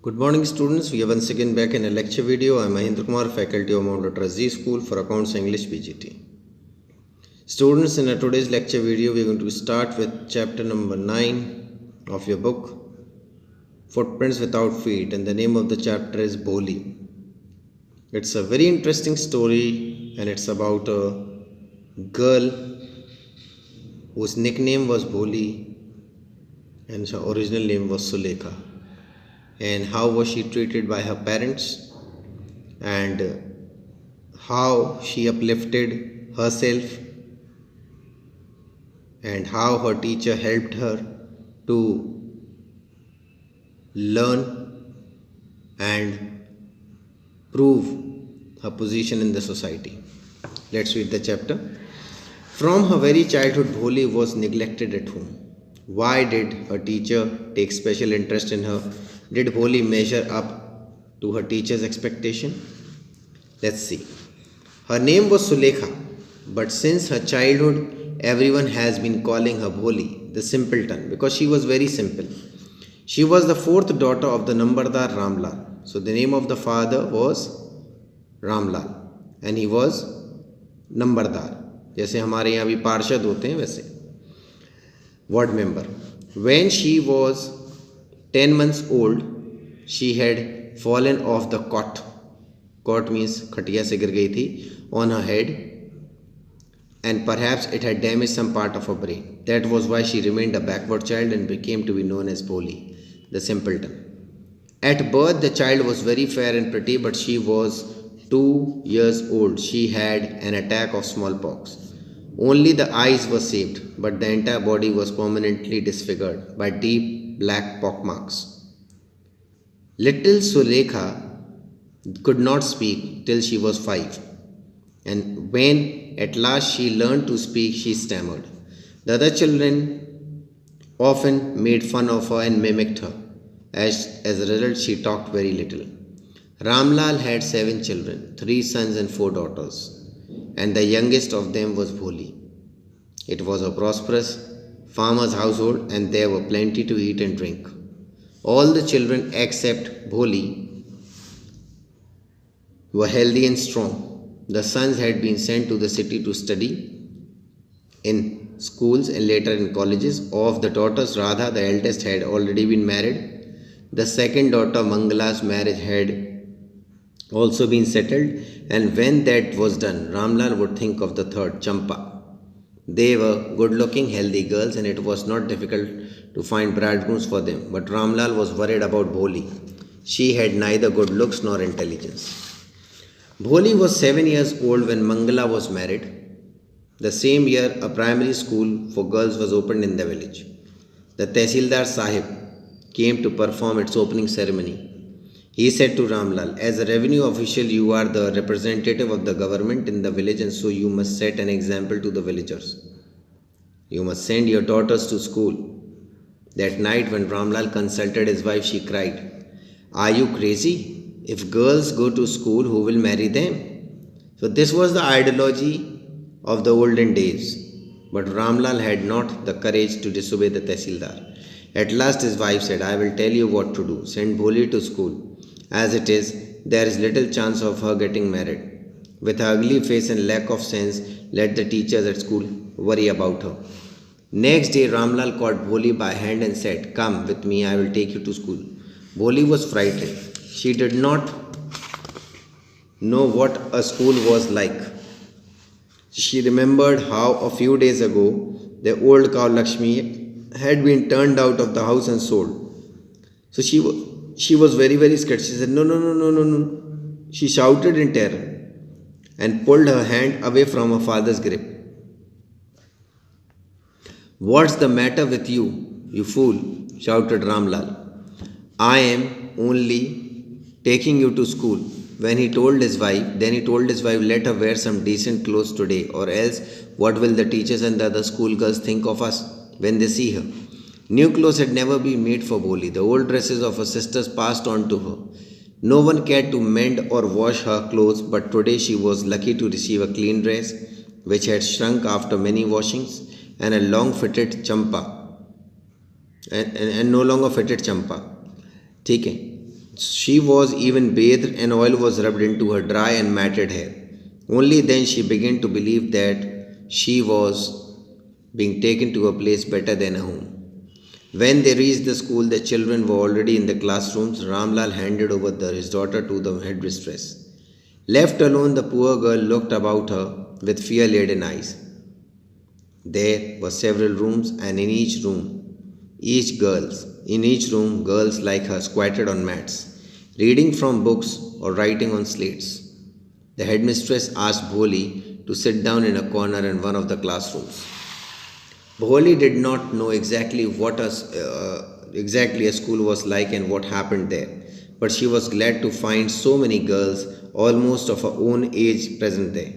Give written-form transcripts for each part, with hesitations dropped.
Good morning students, we are once again back in a lecture video. I am Mahendra, faculty of MLZS School for Accounts English PGT. Students, in today's lecture video, we are going to start with chapter number 9 of your book, Footprints Without Feet, and the name of the chapter is Bholi. It's a very interesting story and it's about a girl whose nickname was Bholi and her original name was Sulekha. And how was she treated by her parents and how she uplifted herself and how her teacher helped her to learn and prove her position in the society. Let's read the chapter. From her very childhood, Bholi was neglected at home. Why did her teacher take special interest in her? Did Bholi measure up to her teacher's expectation? Let's see. Her name was Sulekha, but since her childhood, everyone has been calling her Bholi, the simpleton, because she was very simple. She was the fourth daughter of the Nambardar Ramlal. So the name of the father was Ramlal and he was Nambardar. जैसे हमारे यहाँ भी पार्षद होते हैं वैसे ward member. When she was 10 months old, she had fallen off the cot. Cot means खटिया से गिर गई थी on her head and perhaps it had damaged some part of her brain. That was why she remained a backward child and became to be known as Bholi, the simpleton. At birth, the child was very fair and pretty, but she was 2 years old. She had an attack of smallpox. Only the eyes were saved, but the entire body was permanently disfigured by deep black pockmarks. Little Sulekha could not speak till she was 5, and when at last she learned to speak, she stammered. The other children often made fun of her and mimicked her. As a result, she talked very little. Ramlal had 7 children, 3 sons and 4 daughters, and the youngest of them was Bholi. It was a prosperous farmer's household and there were plenty to eat and drink. All the children except Bholi were healthy and strong. The sons had been sent to the city to study in schools and later in colleges. Of the daughters, Radha, the eldest, had already been married. The second daughter, Mangala's marriage had also been settled, and when that was done, Ramlal would think of the third, Champa. They were good-looking, healthy girls, and it was not difficult to find bridegrooms for them. But Ramlal was worried about Bholi. She had neither good looks nor intelligence. Bholi was 7 years old when Mangala was married. The same year, a primary school for girls was opened in the village. The Tehsildar Sahib came to perform its opening ceremony. He said to Ramlal, as a revenue official, you are the representative of the government in the village and so you must set an example to the villagers. You must send your daughters to school. That night when Ramlal consulted his wife, she cried, are you crazy? If girls go to school, who will marry them? So this was the ideology of the olden days. But Ramlal had not the courage to disobey the Tehsildar. At last his wife said, I will tell you what to do. Send Bholi to school. As it is, there is little chance of her getting married. With her ugly face and lack of sense, let the teachers at school worry about her. Next day, Ramlal caught Bholi by hand and said, come with me, I will take you to school. Bholi was frightened. She did not know what a school was like. She remembered how a few days ago, the old cow Lakshmi had been turned out of the house and sold. So she was very, very scared. She said, no, no, no, no, no, no. She shouted in terror and pulled her hand away from her father's grip. What's the matter with you, you fool? Shouted Ramlal. I am only taking you to school. Then he told his wife, let her wear some decent clothes today, or else what will the teachers and the other schoolgirls think of us when they see her? New clothes had never been made for Bholi. The old dresses of her sisters passed on to her. No one cared to mend or wash her clothes, but today she was lucky to receive a clean dress, which had shrunk after many washings, and a long fitted champa and no longer fitted champa. ठीक है. She was even bathed and oil was rubbed into her dry and matted hair. Only then she began to believe that she was being taken to a place better than a home. When they reached the school, the children were already in the classrooms. Ramlal handed over his daughter to the headmistress. Left alone, the poor girl looked about her with fear-laden eyes. There were several rooms, and in each room, girls like her squatted on mats, reading from books or writing on slates. The headmistress asked Bholi to sit down in a corner in one of the classrooms. Bholi did not know exactly a school was like and what happened there, but she was glad to find so many girls, almost of her own age, present there.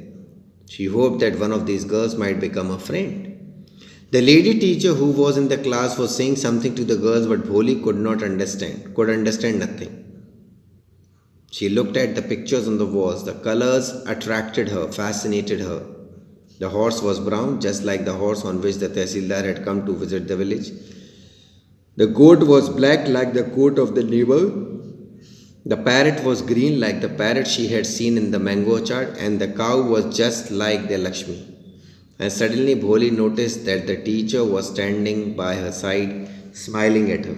She hoped that one of these girls might become a friend. The lady teacher who was in the class was saying something to the girls, but Bholi could understand nothing. She looked at the pictures on the walls. The colors attracted her, fascinated her. The horse was brown, just like the horse on which the Tehsildar had come to visit the village. The goat was black, like the goat of the neighbor. The parrot was green, like the parrot she had seen in the mango orchard, and the cow was just like the Lakshmi. And suddenly Bholi noticed that the teacher was standing by her side, smiling at her.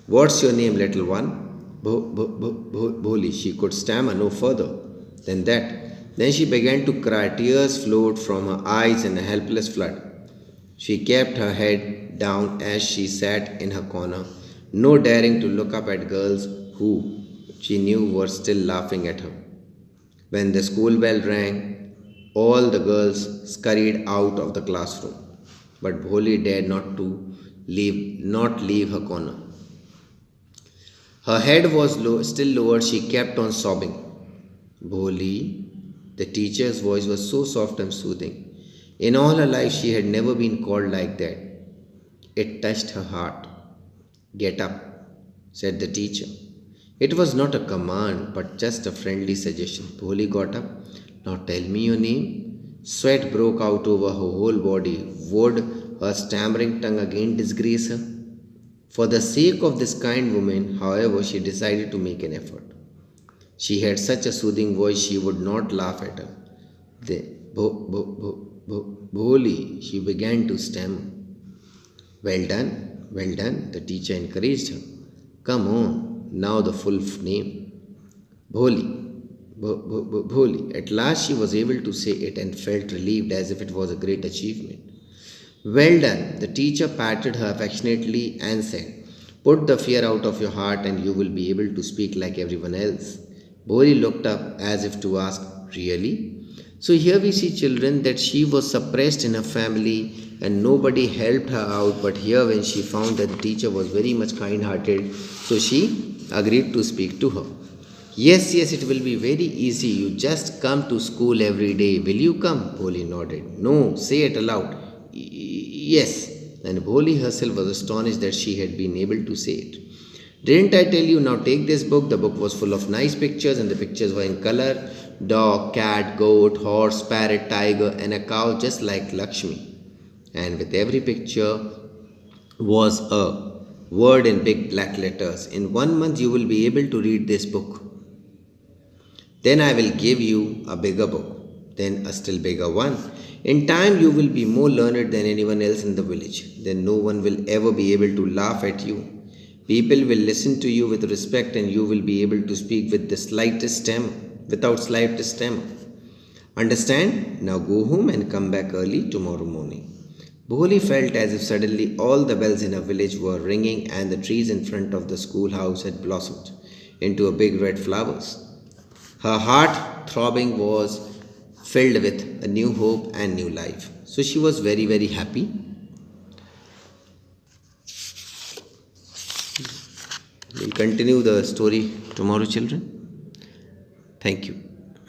What's your name, little one? Bholi. She could stammer no further than that. Then she began to cry. Tears flowed from her eyes in a helpless flood. She kept her head down as she sat in her corner, no daring to look up at girls who she knew were still laughing at her. When the school bell rang, all the girls scurried out of the classroom, but Bholi dared not leave her corner. Her head was still lowered. She kept on sobbing. Bholi, the teacher's voice was so soft and soothing. In all her life, she had never been called like that. It touched her heart. Get up, said the teacher. It was not a command, but just a friendly suggestion. Bholi got up. Now tell me your name. Sweat broke out over her whole body. Would her stammering tongue again disgrace her? For the sake of this kind woman, however, she decided to make an effort. She had such a soothing voice, she would not laugh at her. Bholi, she began to stammer. Well done, the teacher encouraged her. Come on, now the full name. Bholi. At last she was able to say it and felt relieved as if it was a great achievement. Well done, the teacher patted her affectionately and said, put the fear out of your heart and you will be able to speak like everyone else. Bholi looked up as if to ask, really? So here we see, children, that she was suppressed in her family and nobody helped her out, but here when she found that the teacher was very much kind-hearted, so she agreed to speak to her. Yes, it will be very easy. You just come to school every day. Will you come? Bholi nodded. No, say it aloud. Yes. And Bholi herself was astonished that she had been able to say it. Didn't I tell you? Now take this book. The book was full of nice pictures and the pictures were in color. Dog, cat, goat, horse, parrot, tiger and a cow just like Lakshmi. And with every picture was a word in big black letters. In 1 month you will be able to read this book. Then I will give you a bigger book, then a still bigger one. In time you will be more learned than anyone else in the village. Then no one will ever be able to laugh at you. People will listen to you with respect and you will be able to speak without slightest stem. Understand? Now go home and come back early tomorrow morning. Bholi felt as if suddenly all the bells in her village were ringing and the trees in front of the schoolhouse had blossomed into a big red flowers. Her heart throbbing was filled with a new hope and new life. So she was very, very happy. We'll continue the story tomorrow, children. Thank you.